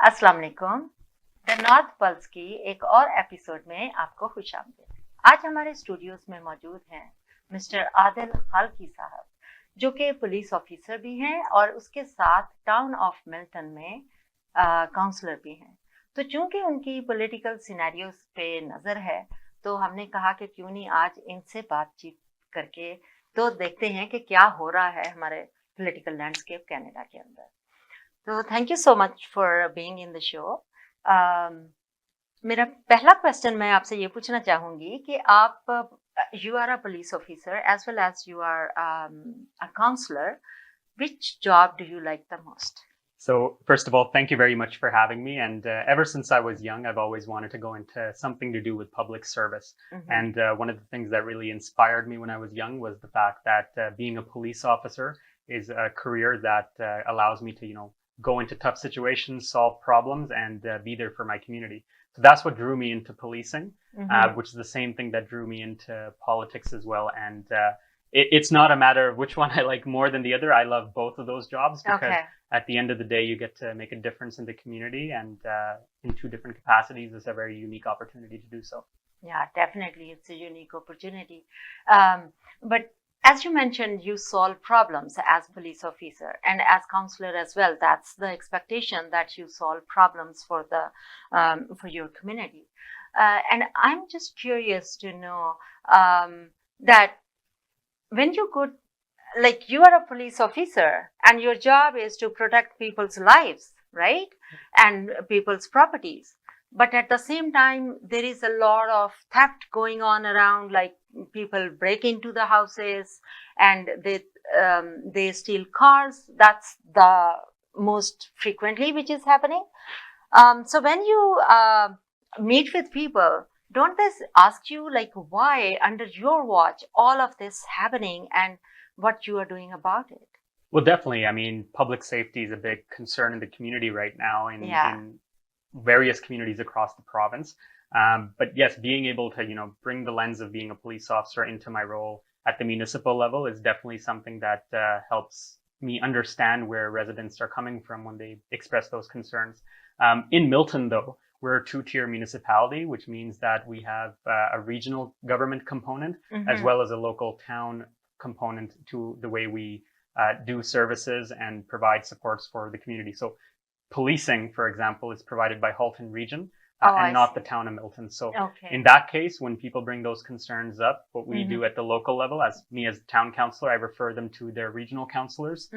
अस्सलाम वालेकुम। The north pulse की एक और एपिसोड में आपको खुशामदीद। आज हमारे स्टूडियोज में मौजूद हैं मिस्टर आदिल खालकी साहब, जो कि पुलिस ऑफिसर भी हैं और उसके साथ टाउन ऑफ मिल्टन में काउंसलर भी हैं। तो चूंकि उनकी पॉलिटिकल सिनेरियोज पे नज़र है, तो हमने कहा कि क्यों नहीं आज इनसे बातचीत करके तो देखते हैं कि क्या हो रहा है हमारे पॉलिटिकल लैंडस्केप कनाडा के अंदर। तो thank you so much for being in the show. मेरा पहला क्वेश्चन मैं आपसे ये पूछना चाहूँगी कि आप you are a police officer as well as you are a counsellor. Which job do you like the most? So, first of all, thank you very much for having me. And ever since I was young, I've always wanted to go into something to do with public service. And one of the things that really inspired me when I was young was the fact that being a police officer is a career that allows me to, go into tough situations, solve problems, and be there for my community. So that's what drew me into policing, which is the same thing that drew me into politics as well. And it's not a matter of which one I like more than the other. I love both of those jobs because at the end of the day, you get to make a difference in the community, and in two different capacities, it's a very unique opportunity to do so. Yeah, definitely, it's a unique opportunity. But as you mentioned, you solve problems as police officer and as counselor as well. That's the expectation, that you solve problems for for your community. And I'm just curious to know that when you go, like, you are a police officer and your job is to protect people's lives, right? And people's properties. But at the same time, there is a lot of theft going on around, like people break into the houses and they steal cars. That's the most frequently which is happening. So when you meet with people, don't they ask you, like, why under your watch all of this happening and what you are doing about it? Well, definitely. I mean, public safety is a big concern in the community right now in various communities across the province. But yes, being able to, bring the lens of being a police officer into my role at the municipal level is definitely something that helps me understand where residents are coming from when they express those concerns. In Milton, though, we're a two-tier municipality, which means that we have a regional government component as well as a local town component to the way we do services and provide supports for the community. So policing, for example, is provided by Halton Region and not the town of Milton. So in that case, when people bring those concerns up, what we do at the local level, as town councillor, I refer them to their regional councillors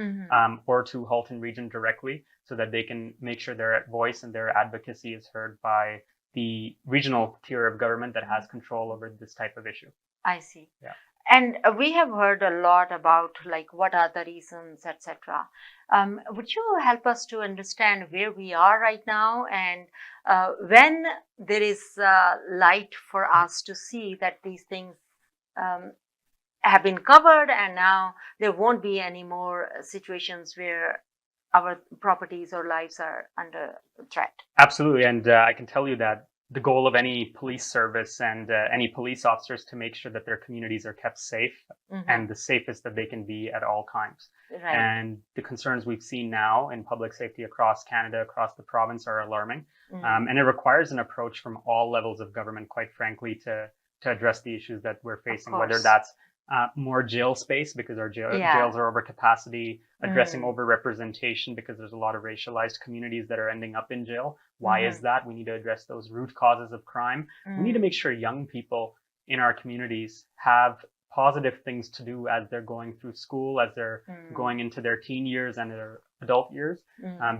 or to Halton Region directly, so that they can make sure their voice and their advocacy is heard by the regional tier of government that has control over this type of issue. I see. Yeah. And we have heard a lot about, like, what are the reasons, etc. Would you help us to understand where we are right now, and when there is light for us to see that these things have been covered and now there won't be any more situations where our properties or lives are under threat? Absolutely. And I can tell you that the goal of any police service and any police officers to make sure that their communities are kept safe and the safest that they can be at all times. Right. And the concerns we've seen now in public safety across Canada, across the province, are alarming. And it requires an approach from all levels of government, quite frankly, to address the issues that we're facing, whether that's more jail space because our jails are over capacity, addressing overrepresentation because there's a lot of racialized communities that are ending up in jail. Why is that? We need to address those root causes of crime. We need to make sure young people in our communities have positive things to do as they're going through school, as they're going into their teen years and their adult years,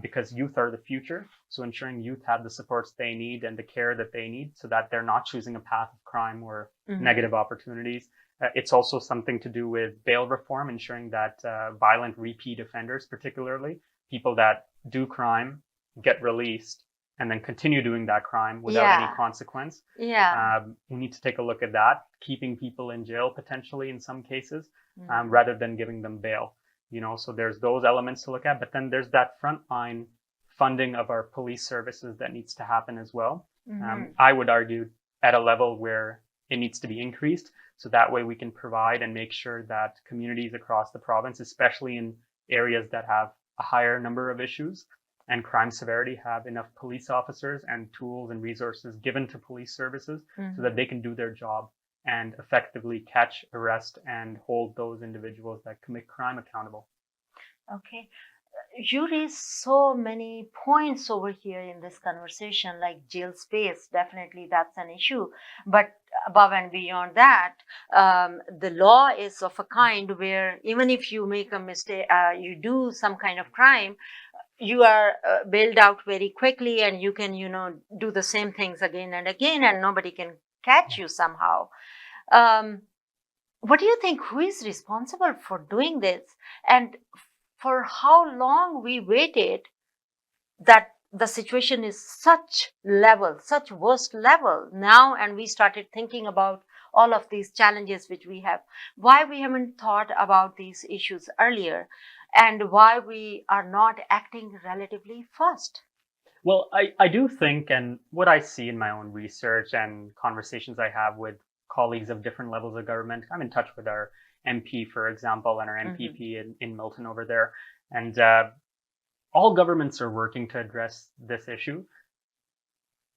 because youth are the future. So ensuring youth have the supports they need and the care that they need so that they're not choosing a path of crime or negative opportunities. It's also something to do with bail reform, ensuring that violent repeat offenders, particularly people that do crime, get released and then continue doing that crime without any consequence. We need to take a look at that, keeping people in jail potentially in some cases, rather than giving them bail. So there's those elements to look at, but then there's that frontline funding of our police services that needs to happen as well. I would argue at a level where it needs to be increased, so that way we can provide and make sure that communities across the province, especially in areas that have a higher number of issues, and crime severity have enough police officers and tools and resources given to police services so that they can do their job and effectively catch, arrest, and hold those individuals that commit crime accountable. Okay. You raised so many points over here in this conversation, like jail space. Definitely, that's an issue. But above and beyond that, the law is of a kind where even if you make a mistake, you do some kind of crime, you are bailed out very quickly, and you can, do the same things again and again, and nobody can catch you somehow. Um, what do you think? Who is responsible for doing this? And for how long we waited that the situation is such worst level now, and we started thinking about all of these challenges which we have, why we haven't thought about these issues earlier, and why we are not acting relatively fast. Well, I do think, and what I see in my own research and conversations I have with colleagues of different levels of government, I'm in touch with our MP, for example, and our MPP in Milton over there. And all governments are working to address this issue.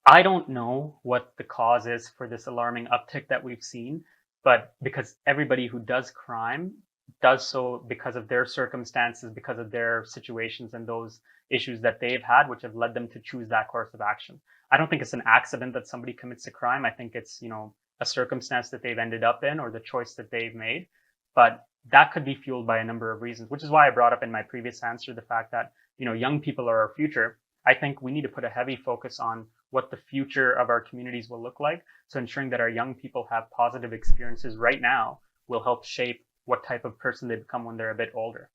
I don't know what the cause is for this alarming uptick that we've seen, but because everybody who does crime does so because of their circumstances, because of their situations and those issues that they've had, which have led them to choose that course of action. I don't think it's an accident that somebody commits a crime. I think it's, a circumstance that they've ended up in or the choice that they've made. But that could be fueled by a number of reasons, which is why I brought up in my previous answer the fact that, young people are our future. I think we need to put a heavy focus on what the future of our communities will look like. So ensuring that our young people have positive experiences right now will help shape what type of person they become when they're a bit older.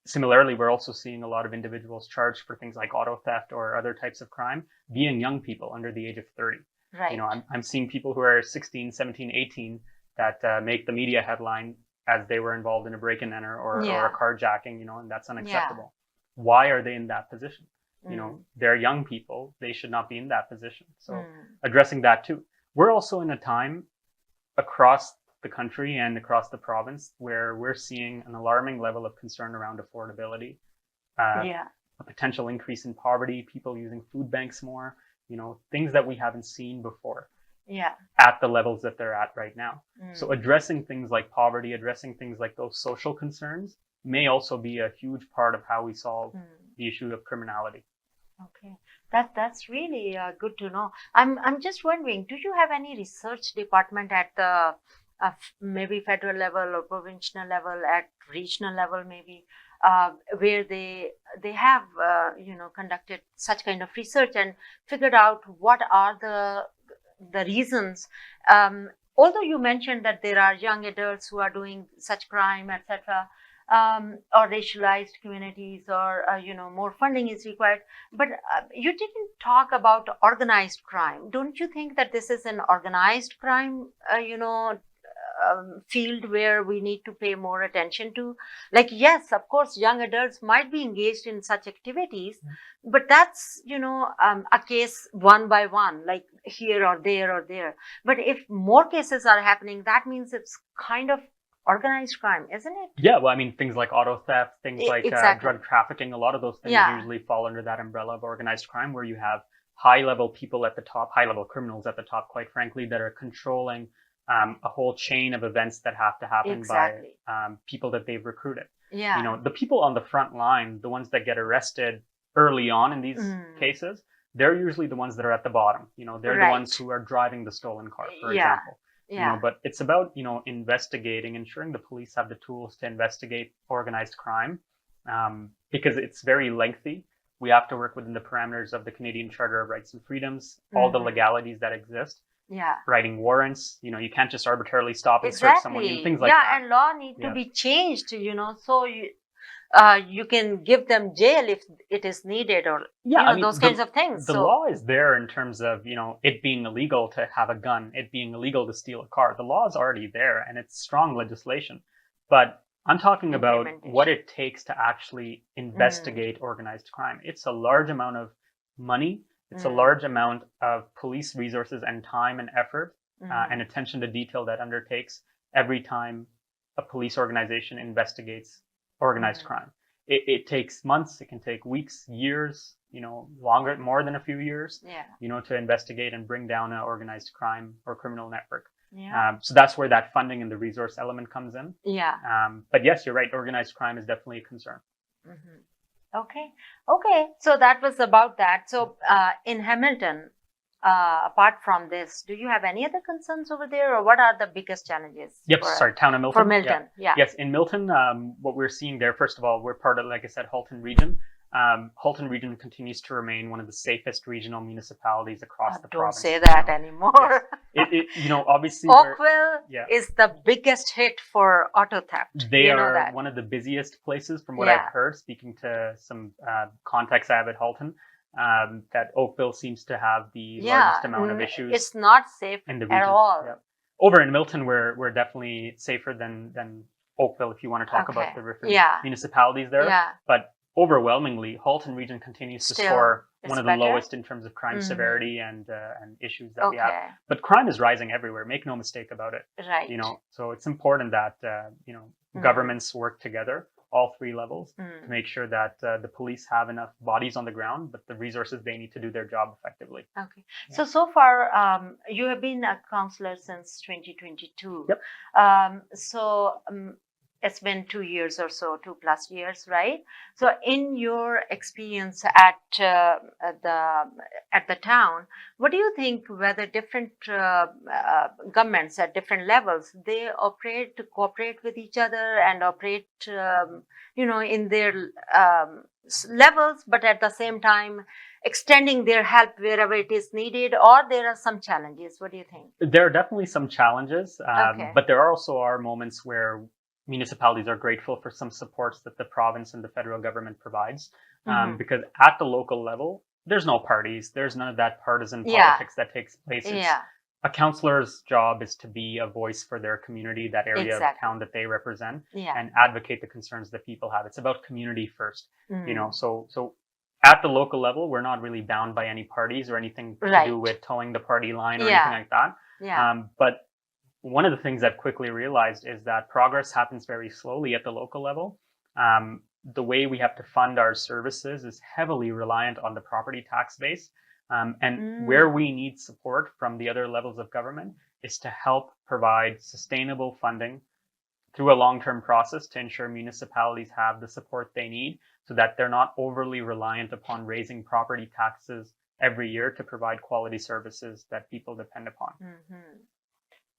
Similarly, we're also seeing a lot of individuals charged for things like auto theft or other types of crime being young people under the age of 30. Right. I'm seeing people who are 16, 17, 18 that make the media headline as they were involved in a break and enter or a carjacking, and that's unacceptable. Why are they in that position? They're young people. They should not be in that position. So addressing that too. We're also in a time across the country and across the province where we're seeing an alarming level of concern around affordability, a potential increase in poverty, people using food banks more, things that we haven't seen before at the levels that they're at right now. So addressing things like poverty, addressing things like those social concerns may also be a huge part of how we solve the issue of criminality. Okay, that's really good to know. I'm just wondering, do you have any research department at the maybe federal level or provincial level, at regional level maybe, where they have conducted such kind of research and figured out what are the reasons? Although you mentioned that there are young adults who are doing such crime, etc., or racialized communities, or more funding is required, but you didn't talk about organized crime. Don't you think that this is an organized crime field where we need to pay more attention to? Like, yes, of course, young adults might be engaged in such activities, but that's a case one by one, like here or there. But if more cases are happening, that means it's kind of organized crime, isn't it? Yeah, well, I mean, things like auto theft, things like drug trafficking, a lot of those things usually fall under that umbrella of organized crime, where you have high-level people at the top, high-level criminals at the top, quite frankly, that are controlling a whole chain of events that have to happen by people that they've recruited. The people on the front line, the ones that get arrested early on in these cases, they're usually the ones that are at the bottom. They're the ones who are driving the stolen car, for example. But it's about, investigating, ensuring the police have the tools to investigate organized crime, because it's very lengthy. We have to work within the parameters of the Canadian Charter of Rights and Freedoms, all the legalities that exist. Writing warrants, you can't just arbitrarily stop and search someone, things like that. And law need to be changed, so you can give them jail if it is needed, or those kinds of things. The law is there in terms of it being illegal to have a gun, it being illegal to steal a car. The law is already there, and it's strong legislation. But I'm talking about what it takes to actually investigate organized crime. It's a large amount of money. It's a large amount of police resources and time and effort and attention to detail that undertakes every time a police organization investigates organized crime. it takes months, it can take weeks, years, longer, more than a few years, to investigate and bring down an organized crime or criminal network. Yeah. So that's where that funding and the resource element comes in. Yeah. But yes, you're right. Organized crime is definitely a concern. Mm-hmm. Okay. So that was about that. So in Hamilton, apart from this, do you have any other concerns over there, or what are the biggest challenges? Town of Milton. For Milton, yeah. Yes, in Milton, what we're seeing there, first of all, we're part of, like I said, Halton Region. Halton Region continues to remain one of the safest regional municipalities across the province. Don't say that anymore. Yes. Obviously, Oakville is the biggest hit for auto theft. They are one of the busiest places, from what I've heard, speaking to some contacts I have at Halton. That Oakville seems to have the largest amount of issues. It's not safe in the region. At all. Yeah. Over in Milton, we're definitely safer than Oakville, if you want to talk about the different municipalities there. Yeah. But overwhelmingly, Halton Region continues to score one of the lowest in terms of crime severity and issues that we have. But crime is rising everywhere. Make no mistake about it. Right. So it's important that governments work together, all three levels, to make sure that the police have enough bodies on the ground, but the resources they need to do their job effectively. Okay. Yeah. So far, you have been a counselor since 2022. Yep. It's been 2 years or so, 2+ years, right? So in your experience at the town, what do you think whether different governments at different levels, they cooperate with each other and operate, in their levels, but at the same time extending their help wherever it is needed, or there are some challenges? What do you think? There are definitely some challenges, but there also are moments where municipalities are grateful for some supports that the province and the federal government provides, because at the local level, there's no parties. There's none of that partisan politics that takes place. A councillor's job is to be a voice for their community, that area of town that they represent, and advocate the concerns that people have. It's about community first, so at the local level, we're not really bound by any parties or anything to do with towing the party line or anything like that. But one of the things I've quickly realized is that progress happens very slowly at the local level. The way we have to fund our services is heavily reliant on the property tax base. And where we need support from the other levels of government is to help provide sustainable funding through a long-term process to ensure municipalities have the support they need, so that they're not overly reliant upon raising property taxes every year to provide quality services that people depend upon.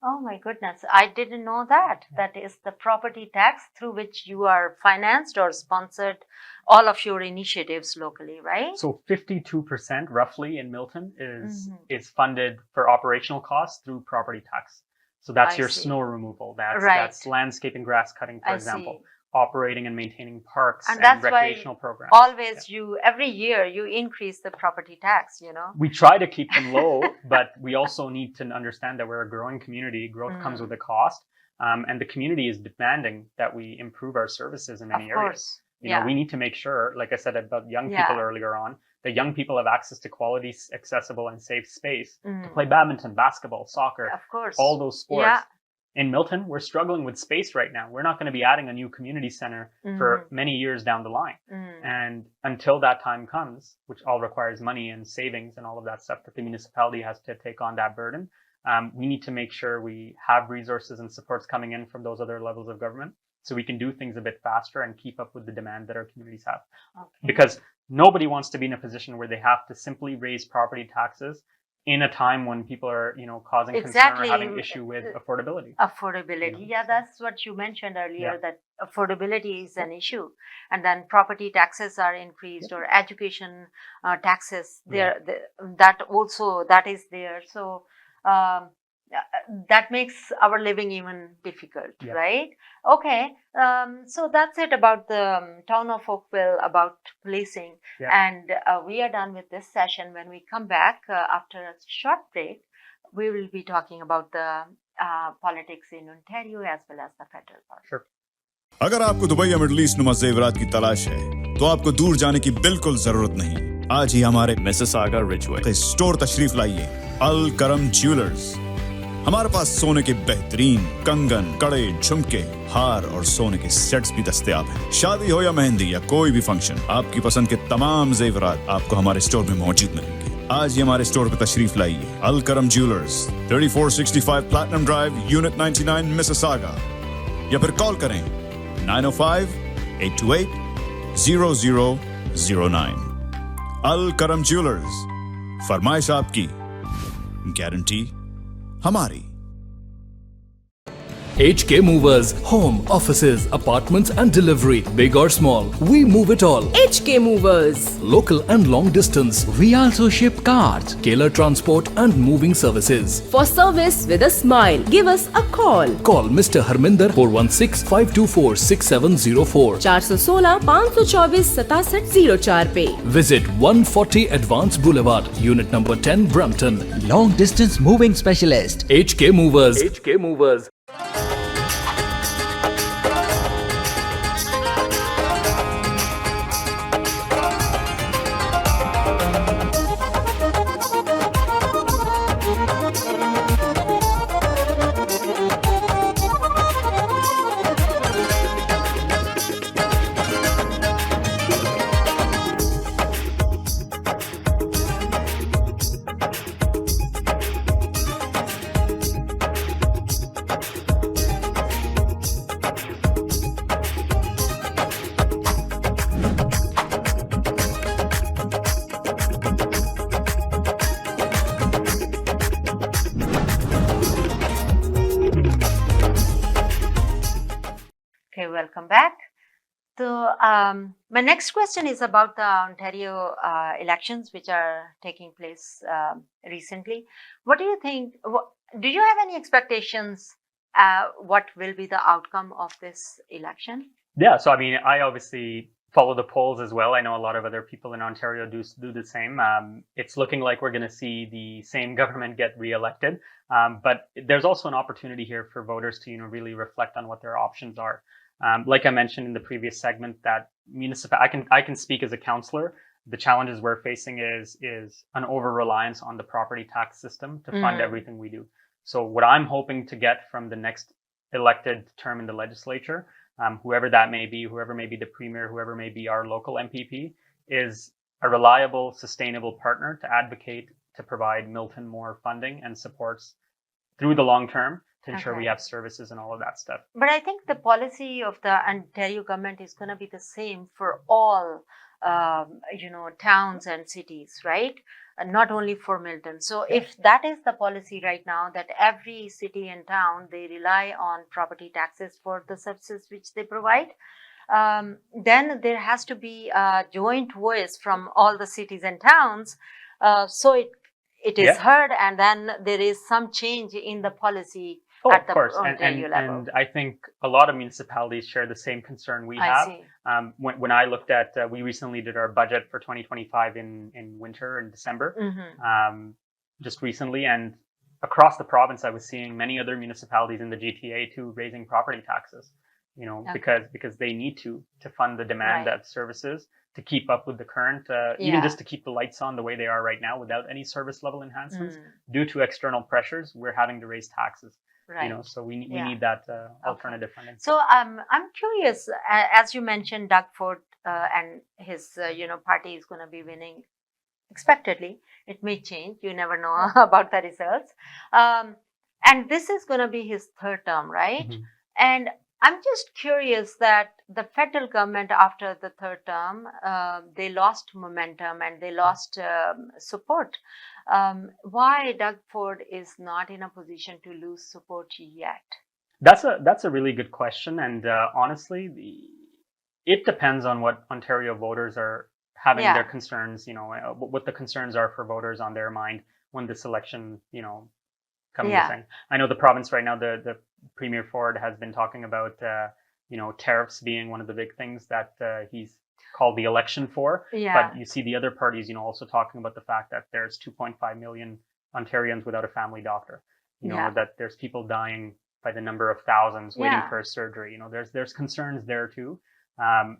Oh my goodness, I didn't know that. That is the property tax through which you are financed or sponsored all of your initiatives locally, right? So 52% roughly in Milton is funded for operational costs through property tax. So that's your snow removal, that's landscaping, grass cutting, for example. Operating and maintaining parks and recreational programs. Always every year you increase the property tax, We try to keep them low, but we also need to understand that we're a growing community. Growth comes with a cost. And the community is demanding that we improve our services in many areas. We need to make sure, like I said about young people earlier on, that young people have access to quality, accessible, and safe space to play badminton, basketball, soccer, all those sports. In Milton, we're struggling with space right now. We're not going to be adding a new community center for many years down the line. And until that time comes, which all requires money and savings and all of that stuff, that the municipality has to take on that burden, we need to make sure we have resources and supports coming in from those other levels of government, so we can do things a bit faster and keep up with the demand that our communities have. Because nobody wants to be in a position where they have to simply raise property taxes in a time when people are, causing concern or having issue with affordability. That's what you mentioned earlier, that affordability is an issue. And then property taxes are increased, or education taxes, that is there. So that makes our living even difficult, right? Okay. So that's it about the town of Oakville, about policing. And we are done with this session. When we come back after a short break, we will be talking about the politics in Ontario as well as the federal part. Sure. अगर आपको Dubai या middle east नुमा ज़ेवरात की तलाश है, तो आपको दूर जाने की बिल्कुल जरूरत नहीं। आज ही हमारे मिसिसागा रिजवे स्टोर तशरीफ लाइए। अल करम ज्वेलर्स, हमारे पास सोने के बेहतरीन कंगन, कड़े, झुमके, हार और सोने के सेट्स भी दस्तयाब हैं। शादी हो या मेहंदी या कोई भी फंक्शन, आपकी पसंद के तमाम जेवरात आपको हमारे स्टोर में मौजूद मिलेंगे। आज ही हमारे स्टोर पे तशरीफ लाइए। अल करम jewellers, 3465 platinum drive, unit 99, Mississauga, या फिर कॉल करें 905-828-0009। अल करम ज्वेलर्स, फरमाइश आपकी, गारंटी हमारी। HK Movers, home, offices, apartments and delivery, big or small, we move it all. HK Movers. Local and long distance, we also ship cars, Keller transport and moving services. For service with a smile, give us a call. Call Mr. Harminder 416-524-6704. 416-524-6704 पे. Visit 140 Advance Boulevard, Unit number 10, Brampton. Long distance moving specialist. HK Movers. HK Movers. Okay, welcome back. So, my next question is about the Ontario elections, which are taking place recently. What do you think? Do you have any expectations? What will be the outcome of this election? Yeah, so I mean, I obviously follow the polls as well. I know a lot of other people in Ontario do the same. It's looking like we're going to see the same government get reelected, but there's also an opportunity here for voters to really reflect on what their options are. Like I mentioned in the previous segment, that I can speak as a councillor. The challenges we're facing is an over-reliance on the property tax system to fund everything we do. So what I'm hoping to get from the next elected term in the legislature, whoever that may be, whoever may be the premier, whoever may be our local MPP, is a reliable, sustainable partner to advocate to provide Milton more funding and supports through the long term to ensure we have services and all of that stuff. But I think the policy of the Ontario government is going to be the same for all, towns and cities, right? Not only for Milton. So if that is the policy right now, that every city and town, they rely on property taxes for the services which they provide, then there has to be a joint voice from all the cities and towns. So it is heard, and then there is some change in the policy. Oh, at of the course. Ontario level. And I think a lot of municipalities share the same concern we have. When I looked at, we recently did our budget for 2025 in winter in December, just recently. And across the province, I was seeing many other municipalities in the GTA too raising property taxes, because they need to fund the demand of services to keep up with the current, even just to keep the lights on the way they are right now without any service level enhancements. Due to external pressures, we're having to raise taxes. Right. So we need that alternative funding. So I'm curious, as you mentioned, Doug Ford and his party is going to be winning expectedly. It may change. You never know about the results. And this is going to be his third term, right? And I'm just curious that the federal government, after the third term, they lost momentum and they lost support. Why Doug Ford is not in a position to lose support yet? That's a really good question, and honestly, it depends on what Ontario voters are having their concerns. What the concerns are for voters on their mind when this election, comes to thing. I know the province right now, the Premier Ford has been talking about tariffs being one of the big things that he's called the election for. But you see the other parties, also talking about the fact that there's 2.5 million Ontarians without a family doctor. That there's people dying by the number of thousands waiting for a surgery. There's concerns there too.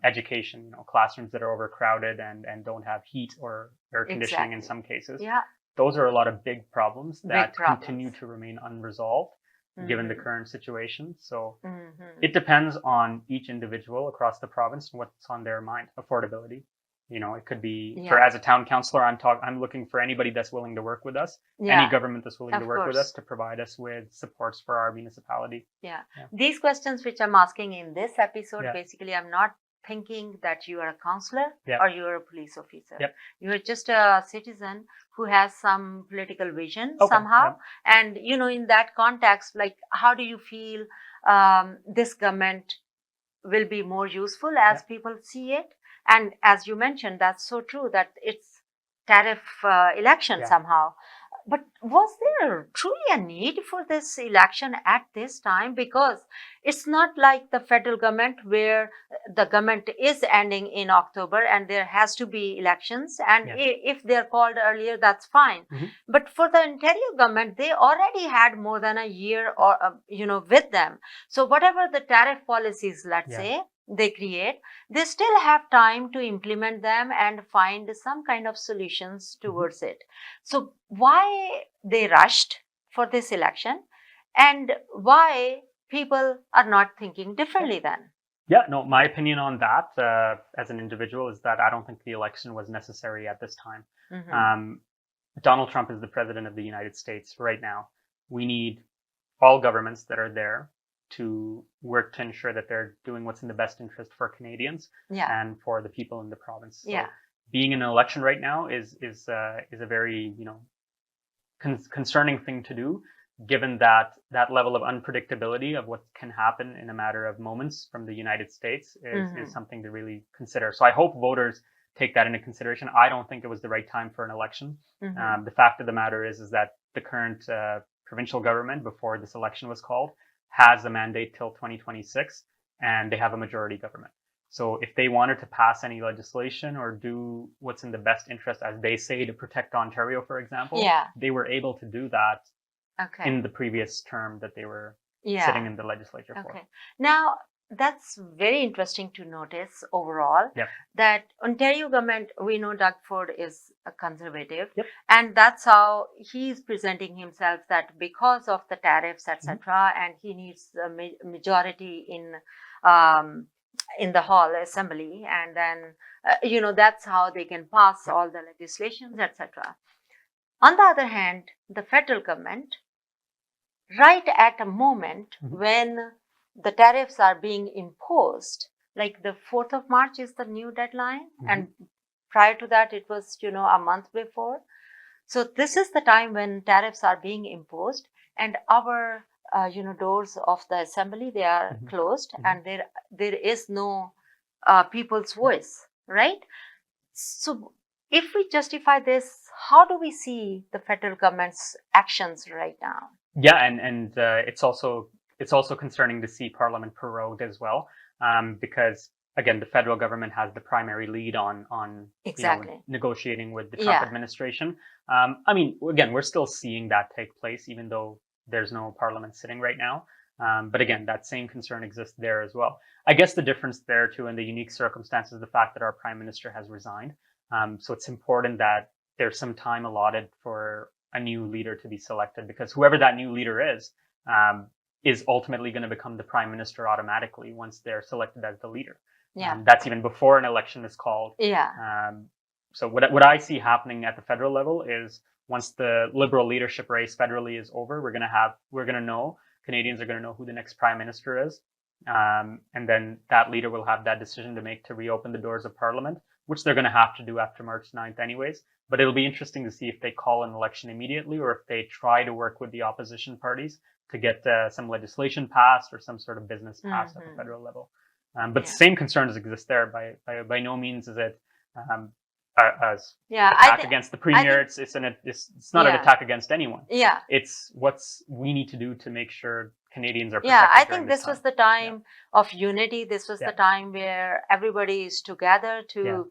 Education, classrooms that are overcrowded and don't have heat or air conditioning in some cases. those are a lot of big problems that problems. continue to remain unresolved given the current situation. So Mhm. it depends on each individual across the province what's on their mind. Affordability, it could be as a town councillor, I'm looking for anybody that's willing to work with us, any government that's willing Of to work with course. us to provide us with supports for our municipality. Yeah. Yeah. These questions which I'm asking in this episode, Yeah. basically, I'm not thinking that you are a counselor Yeah. or you're a police officer. Yep. You're just a citizen who has some political vision Okay. somehow. And, in that context, like, how do you feel this government will be more useful as people see it? And as you mentioned, that's so true that it's tariff election somehow. But was there truly a need for this election at this time? Because it's not like the federal government where the government is ending in October and there has to be elections. And if they're called earlier, that's fine. Mhm. But for the Ontario government, they already had more than a year or, with them. So whatever the tariff policies, let's say, they create, they still have time to implement them and find some kind of solutions towards it. So why they rushed for this election and why people are not thinking differently then? Yeah, no, my opinion on that as an individual is that I don't think the election was necessary at this time. Donald Trump is the president of the United States right now. We need all governments that are there to work to ensure that they're doing what's in the best interest for Canadians and for the people in the province. So being in an election right now is a very concerning thing to do, given that level of unpredictability of what can happen in a matter of moments from the United States is something to really consider. So I hope voters take that into consideration. I don't think it was the right time for an election. The fact of the matter is that the current provincial government, before this election was called, has a mandate till 2026, and they have a majority government. So if they wanted to pass any legislation or do what's in the best interest, as they say, to protect Ontario, for example, they were able to do that in the previous term that they were sitting in the legislature for. Now, that's very interesting to notice overall that Ontario government, we know Doug Ford is a conservative, and that's how he's presenting himself, that because of the tariffs, etc., and he needs a majority in the hall assembly, and then that's how they can pass all the legislations, etc. On the other hand, the federal government, right at a moment when the tariffs are being imposed, like the 4th of March is the new deadline, and prior to that it was a month before. So this is the time when tariffs are being imposed, and our doors of the assembly, they are closed, and there is no people's voice, right? So if we justify this, how do we see the federal government's actions right now? Yeah, and it's also concerning to see Parliament prorogued as well, because again, the federal government has the primary lead on negotiating with the Trump administration. I mean, again, we're still seeing that take place, even though there's no Parliament sitting right now. But again, that same concern exists there as well. I guess the difference there too, in the unique circumstances, is the fact that our Prime Minister has resigned. So it's important that there's some time allotted for a new leader to be selected, because whoever that new leader is ultimately going to become the Prime Minister automatically once they're selected as the leader. That's even before an election is called. So what I see happening at the federal level is, once the Liberal leadership race federally is over, Canadians are going to know who the next Prime Minister is. And then that leader will have that decision to make to reopen the doors of Parliament, which they're going to have to do after March 9th anyways. But it'll be interesting to see if they call an election immediately, or if they try to work with the opposition parties to get some legislation passed or some sort of business passed at the federal level. But the same concerns exist there. By no means is it attack against the premier. It's not an attack against anyone. It's we need to do to make sure Canadians are protected. I think this was the time of unity. This was the time where everybody is together to,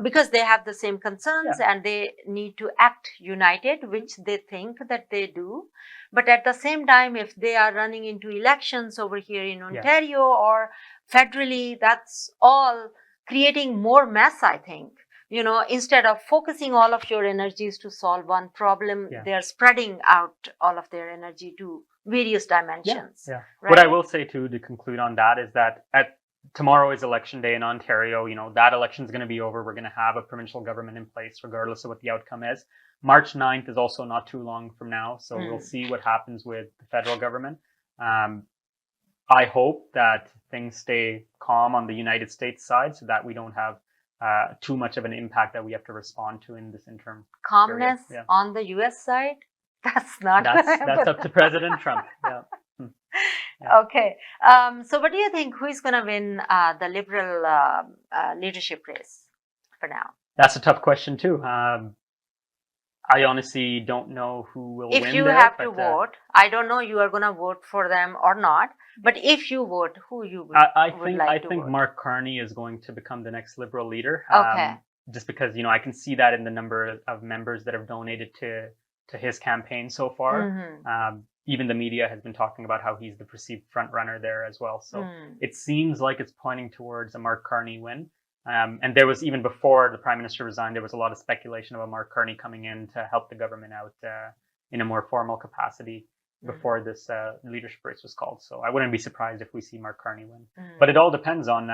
because they have the same concerns and they need to act united, which they think that they do. But at the same time, if they are running into elections over here in Ontario or federally, that's all creating more mess, I think. instead of focusing all of your energies to solve one problem, Yeah. they are spreading out all of their energy to various dimensions. Yeah. Right? What I will say too, to conclude on that, is that tomorrow is election day in Ontario. That election is going to be over. We're going to have a provincial government in place, regardless of what the outcome is. March 9th is also not too long from now, so we'll see what happens with the federal government. I hope that things stay calm on the United States side, so that we don't have too much of an impact that we have to respond to in this interim. Calmness Yeah. on the US side? That's not going to happen. That's up to President Trump. Yeah. Okay. So what do you think? Who is going to win the Liberal leadership race for now? That's a tough question too. I honestly don't know who will win. If you there, have to but, vote, I don't know you are going to vote for them or not, but if you vote, who you would, I would think like to vote? Mark Carney is going to become the next Liberal leader. Okay. Just because I can see that in the number of members that have donated to his campaign so far. Mm-hmm. Even the media has been talking about how he's the perceived front runner there as well. So it seems like it's pointing towards a Mark Carney win. And there was, even before the Prime Minister resigned, there was a lot of speculation about Mark Carney coming in to help the government out in a more formal capacity before this leadership race was called. So I wouldn't be surprised if we see Mark Carney win. But it all depends on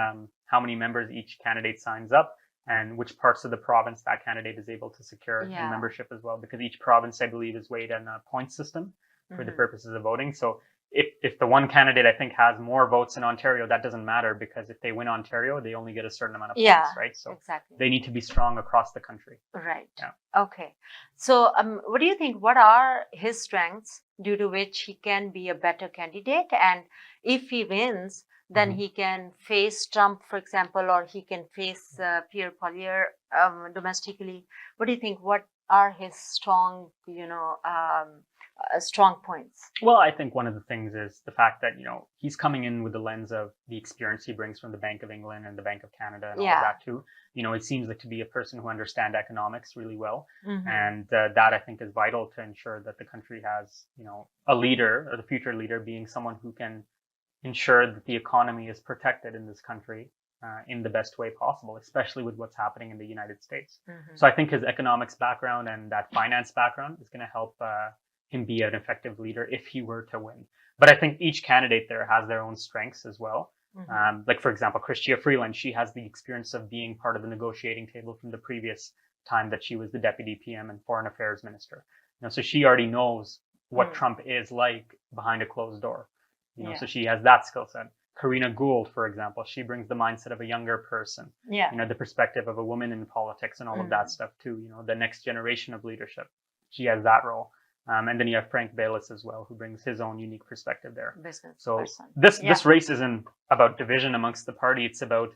how many members each candidate signs up, and which parts of the province that candidate is able to secure in membership as well. Because each province, I believe, is weighed on a point system for the purposes of voting. So if the one candidate, I think, has more votes in Ontario, that doesn't matter, because if they win Ontario, they only get a certain amount of points, right? So exactly. they need to be strong across the country. Right. Yeah. Okay. So what do you think? What are his strengths due to which he can be a better candidate? And if he wins, then he can face Trump, for example, or he can face Pierre Poilievre domestically. What do you think? What are his strong, strong points? Well, I think one of the things is the fact that, he's coming in with the lens of the experience he brings from the Bank of England and the Bank of Canada and all of that too. It seems like to be a person who understands economics really well. And that, I think, is vital to ensure that the country has, a leader, or the future leader being someone who can ensure that the economy is protected in this country in the best way possible, especially with what's happening in the United States. So I think his economics background and that finance background is going to help him be an effective leader if he were to win. But I think each candidate there has their own strengths as well. Like, for example, Chrystia Freeland, she has the experience of being part of the negotiating table from the previous time that she was the Deputy PM and Foreign Affairs Minister. So she already knows what Trump is like behind a closed door. So she has that skill set. Karina Gould, for example, she brings the mindset of a younger person. The perspective of a woman in politics and all of that stuff too. The next generation of leadership. She has that role. And then you have Frank Baylis as well, who brings his own unique perspective there. So this race isn't about division amongst the party. It's about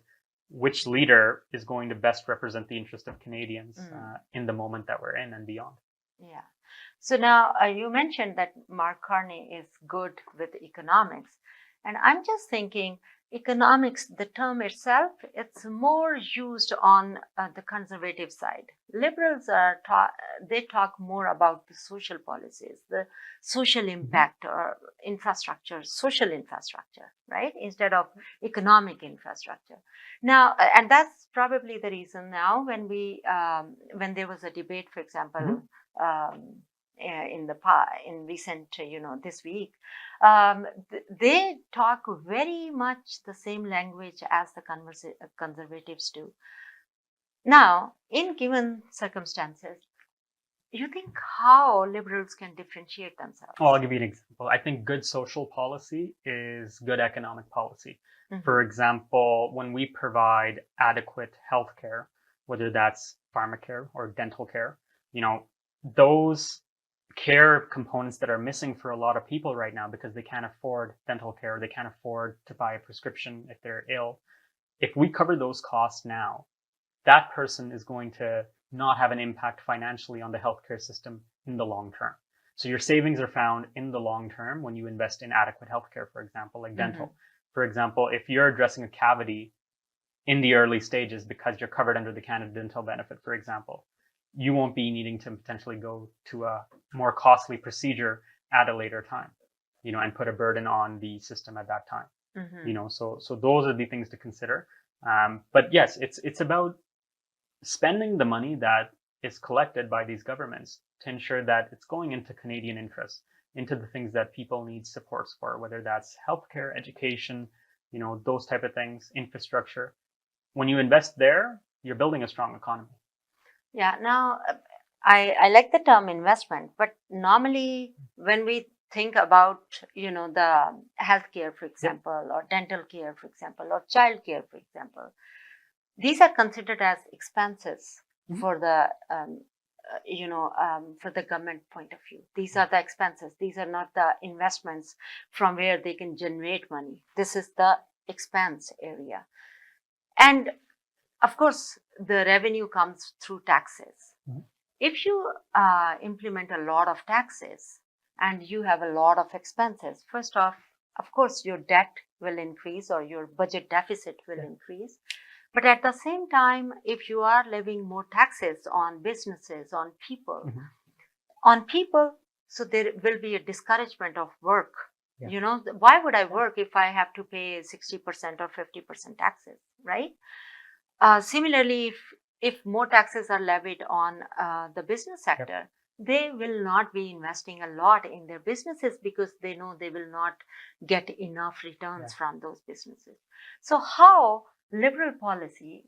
which leader is going to best represent the interest of Canadians in the moment that we're in and beyond. Yeah. So now you mentioned that Mark Carney is good with economics. And I'm just thinking, economics, the term itself, it's more used on the conservative side. Liberals they talk more about the social policies, the social impact or infrastructure, social infrastructure, right? Instead of economic infrastructure. Now, and that's probably the reason now when there was a debate, for example, in recent, this week, they talk very much the same language as the conservatives do. Now, in given circumstances, you think how liberals can differentiate themselves? Well, I'll give you an example. I think good social policy is good economic policy. For example, when we provide adequate health care, whether that's pharmacare or dental care, those care components that are missing for a lot of people right now because they can't afford dental care, they can't afford to buy a prescription if they're ill. If we cover those costs now, that person is going to not have an impact financially on the healthcare system in the long term. So your savings are found in the long term when you invest in adequate healthcare, for example, like dental. For example, if you're addressing a cavity in the early stages because you're covered under the Canada Dental benefit, for example, you won't be needing to potentially go to a more costly procedure at a later time, and put a burden on the system at that time. So those are the things to consider. But yes, it's about spending the money that is collected by these governments to ensure that it's going into Canadian interests, into the things that people need supports for, whether that's healthcare, education, those type of things, infrastructure. When you invest there, you're building a strong economy. Yeah. Now, I like the term investment, but normally when we think about, the healthcare, for example, or dental care, for example, or child care, for example, these are considered as expenses for the, for the government point of view. These are the expenses. These are not the investments from where they can generate money. This is the expense area. And of course, the revenue comes through taxes. If you implement a lot of taxes and you have a lot of expenses, first off, of course, your debt will increase or your budget deficit will increase. But at the same time, if you are levying more taxes on businesses, on people, so there will be a discouragement of work. Why would I work if I have to pay 60% or 50% taxes, right? Similarly, if more taxes are levied on the business sector, they will not be investing a lot in their businesses because they know they will not get enough returns from those businesses. So how liberal policy,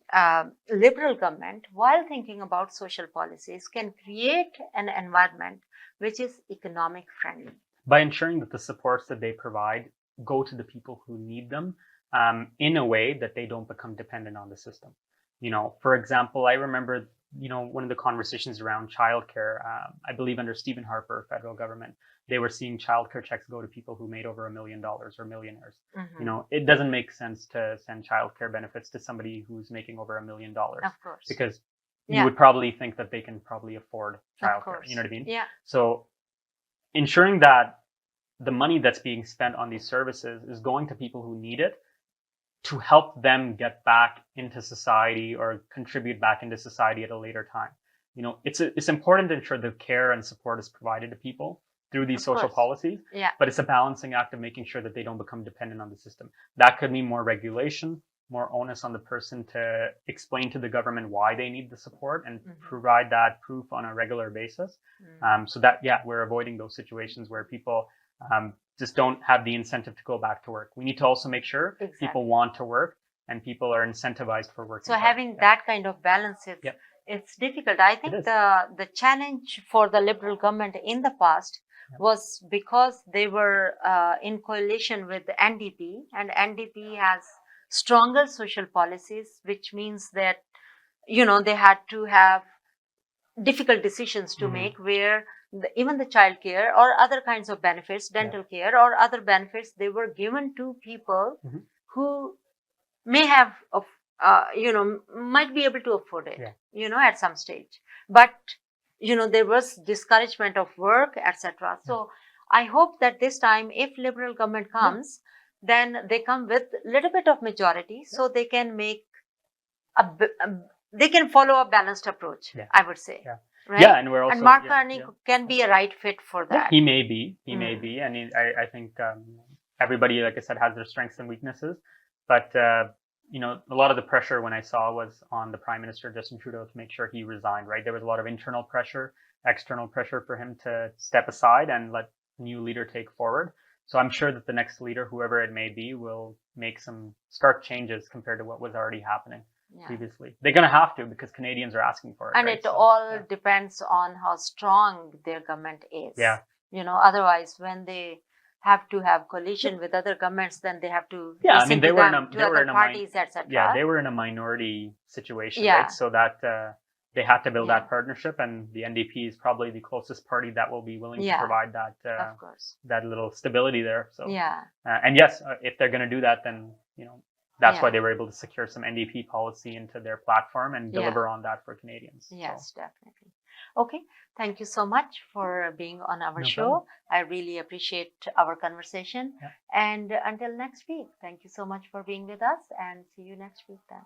liberal government, while thinking about social policies, can create an environment which is economic friendly? By ensuring that the supports that they provide go to the people who need them in a way that they don't become dependent on the system. For example, I remember, one of the conversations around childcare, I believe under Stephen Harper, federal government, they were seeing childcare checks go to people who made over $1 million or millionaires. It doesn't make sense to send childcare benefits to somebody who's making over $1 million. Of course. Because you would probably think that they can probably afford childcare. Of course. You know what I mean? Yeah. So ensuring that the money that's being spent on these services is going to people who need it to help them get back into society or contribute back into society at a later time. It's important to ensure the care and support is provided to people through these social policies, but it's a balancing act of making sure that they don't become dependent on the system. That could mean more regulation, more onus on the person to explain to the government why they need the support and provide that proof on a regular basis. So that, we're avoiding those situations where people just don't have the incentive to go back to work. We need to also make sure people want to work and people are incentivized for working. So having that kind of balance, it's difficult. I think the challenge for the Liberal government in the past was because they were in coalition with the NDP, and NDP has stronger social policies, which means that, they had to have difficult decisions to make where even the child care or other kinds of benefits, dental care or other benefits, they were given to people who may have, might be able to afford it, at some stage. But, there was discouragement of work, etc. So I hope that this time, if Liberal government comes, then they come with a little bit of majority, so they can make they can follow a balanced approach, I would say. Right? Yeah, and we're also, Mark Carney can be a right fit for that. He may be. And I think everybody, like I said, has their strengths and weaknesses. But a lot of the pressure when I saw was on the Prime Minister Justin Trudeau to make sure he resigned. Right, there was a lot of internal pressure, external pressure for him to step aside and let new leader take forward. So I'm sure that the next leader, whoever it may be, will make some stark changes compared to what was already happening previously. They're going to have to, because Canadians are asking for it. And it all depends on how strong their government is. Yeah. Otherwise, when they have to have coalition with other governments, then they have to listen they to were them, to other parties, etc. Yeah, they were in a minority situation, right? So that they had to build that partnership, and the NDP is probably the closest party that will be willing to provide that of course, that little stability there. So and yes, if they're going to do that, then that's why they were able to secure some NDP policy into their platform and deliver on that for Canadians. Yes, definitely. Okay, thank you so much for being on our show. Problem. I really appreciate our conversation. And until next week, thank you so much for being with us, and see you next week then.